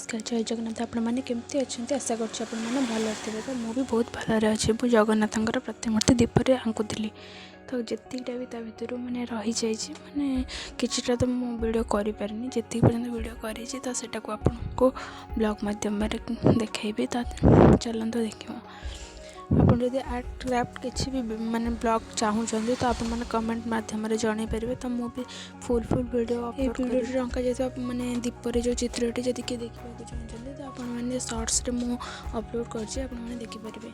नमस्कार जय जगन्नाथ आपण मैंने केमती अच्छा आशा करछि आपण मैंने भल थे। तो मुझे बहुत भल अच्छे मुझे जगन्नाथ प्रतिमूर्ति दीपरे आंकुली तो जीटा भी ता भर मैंने रही जाइए मैंने किटा तो मुझे वीडियो करें जी पर्यटन वीडियो करा को आपको ब्लॉग मध्यम देखी तो चलते देखा आपन जदि आर्ट क्राफ्ट किसी भी माने ब्लॉग चाहूँगी तो आप मैंने कमेंट माध्यम जन पारे तो मुझे फुल वीडियो वीडियो रंका जाए मैंने दीपर जो चित्रटी जदि किए देखा चाहते तो आप शॉर्ट्स मुझे अपलोड कर देखिपारे।